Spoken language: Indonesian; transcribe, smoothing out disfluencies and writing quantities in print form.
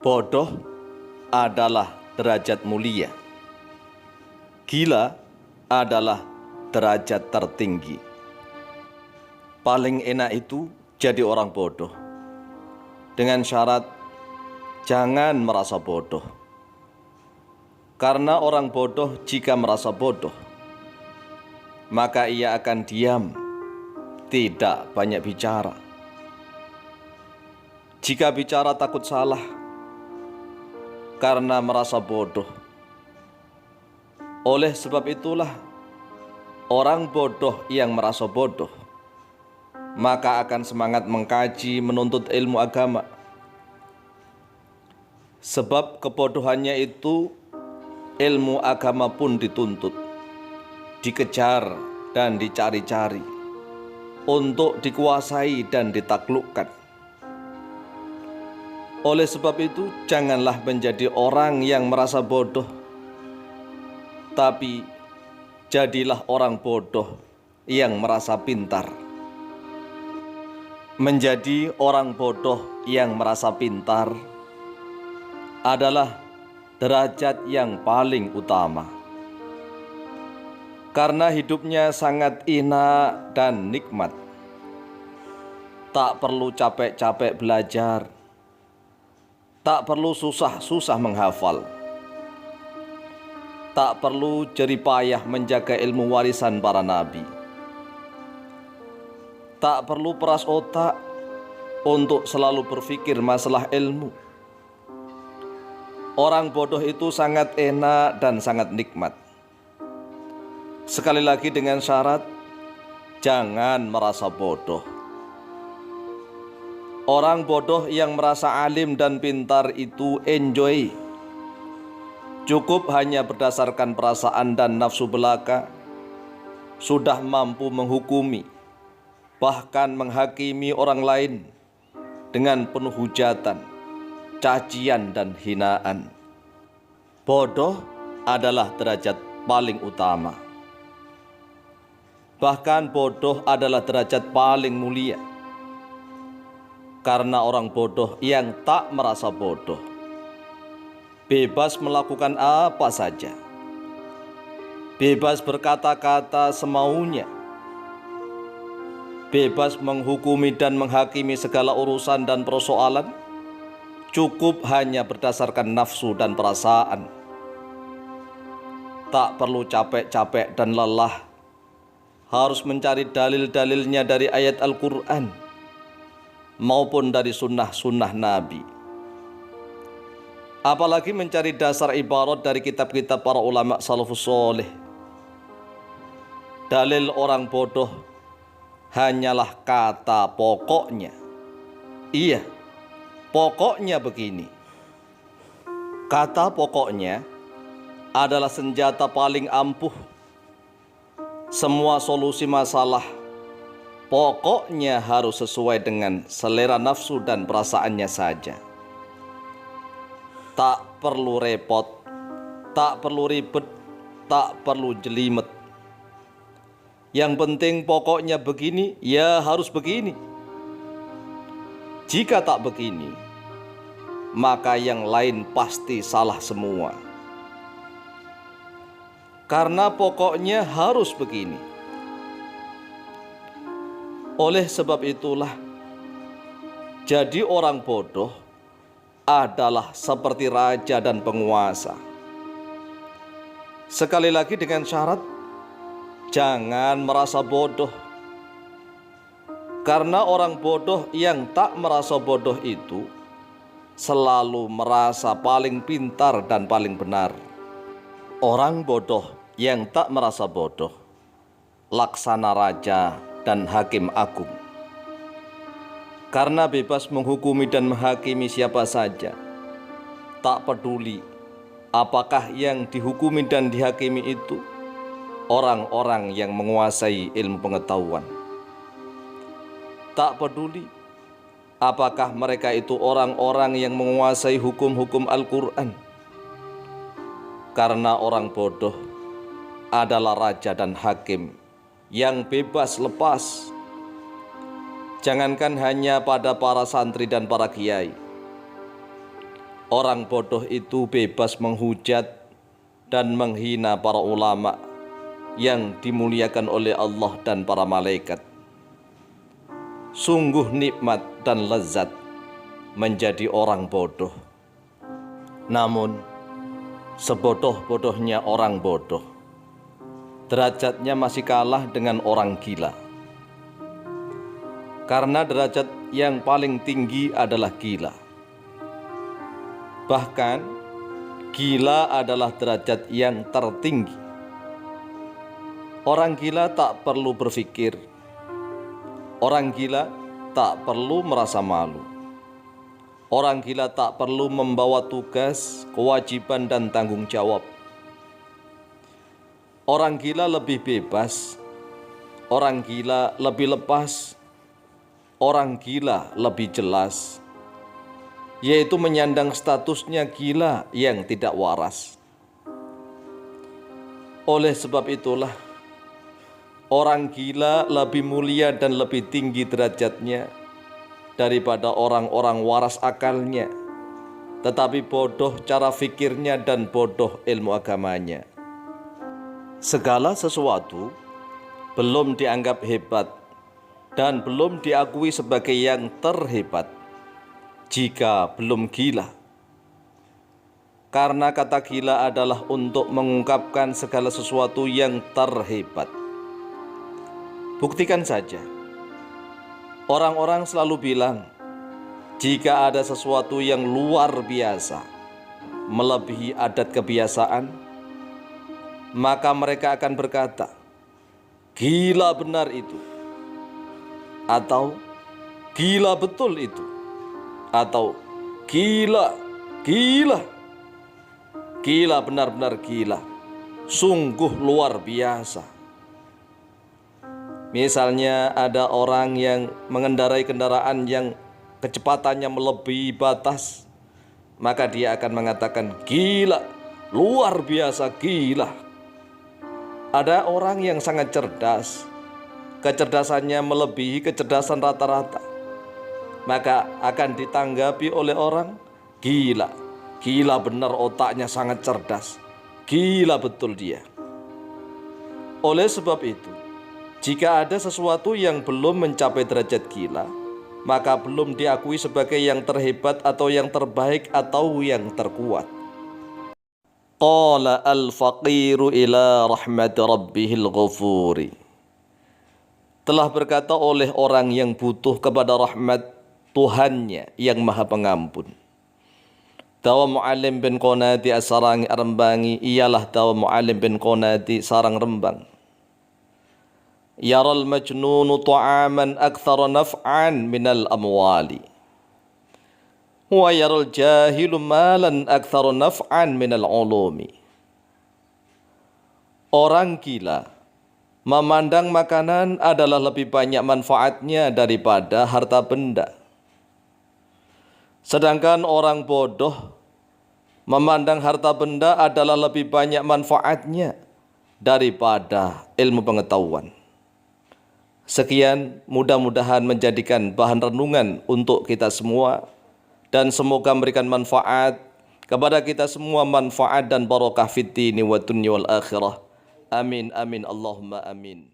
Bodoh adalah derajat mulia. Gila adalah derajat tertinggi. Paling enak itu jadi orang bodoh. Dengan syarat jangan merasa bodoh. Karena orang bodoh jika merasa bodoh, maka ia akan diam, tidak banyak bicara. Jika bicara takut salah, karena merasa bodoh. Oleh sebab itulah, orang bodoh yang merasa bodoh, maka akan semangat mengkaji, menuntut ilmu agama. Sebab kebodohannya itu, ilmu agama pun dituntut, dikejar dan dicari-cari, untuk dikuasai dan ditaklukkan. Oleh sebab itu, janganlah menjadi orang yang merasa bodoh, tapi jadilah orang bodoh yang merasa pintar. Menjadi orang bodoh yang merasa pintar adalah derajat yang paling utama. Karena hidupnya sangat enak dan nikmat. Tak perlu capek-capek belajar. Tak perlu susah-susah menghafal. Tak perlu jerih payah menjaga ilmu warisan para nabi. Tak perlu peras otak untuk selalu berpikir masalah ilmu. Orang bodoh itu sangat enak dan sangat nikmat. Sekali lagi dengan syarat, jangan merasa bodoh. Orang bodoh yang merasa alim dan pintar itu enjoy. Cukup hanya berdasarkan perasaan dan nafsu belaka, sudah mampu menghukumi, bahkan menghakimi orang lain dengan penuh hujatan, cacian dan hinaan. Bodoh adalah derajat paling utama. Bahkan bodoh adalah derajat paling mulia. Karena orang bodoh yang tak merasa bodoh, bebas melakukan apa saja, bebas berkata-kata semaunya, bebas menghukumi dan menghakimi segala urusan dan persoalan, cukup hanya berdasarkan nafsu dan perasaan. Tak perlu capek-capek dan lelah, harus mencari dalil-dalilnya dari ayat Al-Quran maupun dari sunnah-sunnah Nabi. Apalagi mencari dasar ibarat dari kitab-kitab para ulama salafus soleh. Dalil orang bodoh hanyalah kata pokoknya. Iya, pokoknya begini. Kata pokoknya adalah senjata paling ampuh. Semua solusi masalah pokoknya harus sesuai dengan selera nafsu dan perasaannya saja. Tak perlu repot, tak perlu ribet, tak perlu jelimet. Yang penting pokoknya begini, ya harus begini. Jika tak begini, maka yang lain pasti salah semua. Karena pokoknya harus begini. Oleh sebab itulah, jadi orang bodoh adalah seperti raja dan penguasa. Sekali lagi dengan syarat, jangan merasa bodoh. Karena orang bodoh yang tak merasa bodoh itu selalu merasa paling pintar dan paling benar. Orang bodoh yang tak merasa bodoh, laksana raja dan hakim agung. Karena bebas menghukumi dan menghakimi siapa saja, tak peduli apakah yang dihukumi dan dihakimi itu orang-orang yang menguasai ilmu pengetahuan. Tak peduli apakah mereka itu orang-orang yang menguasai hukum-hukum Al-Quran. Karena orang bodoh adalah raja dan hakim yang bebas lepas. Jangankan hanya pada para santri dan para kiai, orang bodoh itu bebas menghujat dan menghina para ulama yang dimuliakan oleh Allah dan para malaikat. Sungguh nikmat dan lezat menjadi orang bodoh. Namun, sebodoh-bodohnya orang bodoh, derajatnya masih kalah dengan orang gila. Karena derajat yang paling tinggi adalah gila. Bahkan, gila adalah derajat yang tertinggi. Orang gila tak perlu berpikir. Orang gila tak perlu merasa malu. Orang gila tak perlu membawa tugas, kewajiban, dan tanggung jawab. Orang gila lebih bebas. Orang gila lebih lepas. Orang gila lebih jelas, yaitu menyandang statusnya gila yang tidak waras. Oleh sebab itulah, orang gila lebih mulia dan lebih tinggi derajatnya daripada orang-orang waras akalnya, tetapi bodoh cara fikirnya dan bodoh ilmu agamanya. Segala sesuatu belum dianggap hebat dan belum diakui sebagai yang terhebat jika belum gila. Karena kata gila adalah untuk mengungkapkan segala sesuatu yang terhebat. Buktikan saja, orang-orang selalu bilang, jika ada sesuatu yang luar biasa, melebihi adat kebiasaan, maka mereka akan berkata, gila benar itu, atau gila betul itu, atau gila benar-benar gila, sungguh luar biasa. Misalnya ada orang yang mengendarai kendaraan yang kecepatannya melebihi batas, maka dia akan mengatakan gila, luar biasa gila. Ada orang yang sangat cerdas, kecerdasannya melebihi kecerdasan rata-rata, maka akan ditanggapi oleh orang, gila benar otaknya sangat cerdas, gila betul dia. Oleh sebab itu, jika ada sesuatu yang belum mencapai derajat gila, maka belum diakui sebagai yang terhebat atau yang terbaik atau yang terkuat. Qala al-faqiru ila rahmati rabbihil ghafuri. Telah berkata oleh orang yang butuh kepada rahmat Tuhannya yang maha pengampun. Dawa Mu'alim bin Qonadi As-Sarangi Rembangi ialah Dawa Mu'alim bin Qonadi Sarang Rembang. Yaral majnunu ta'aman akthara naf'an minal amwali, wa yaral jahilu malan akthara naf'an minal ulumi. Orang gila memandang makanan adalah lebih banyak manfaatnya daripada harta benda. Sedangkan orang bodoh memandang harta benda adalah lebih banyak manfaatnya daripada ilmu pengetahuan. Sekian, mudah-mudahan menjadikan bahan renungan untuk kita semua, dan semoga memberikan manfaat kepada kita semua, manfaat dan barokah fid dini wa dunya wal akhirah. Amin amin Allahumma amin.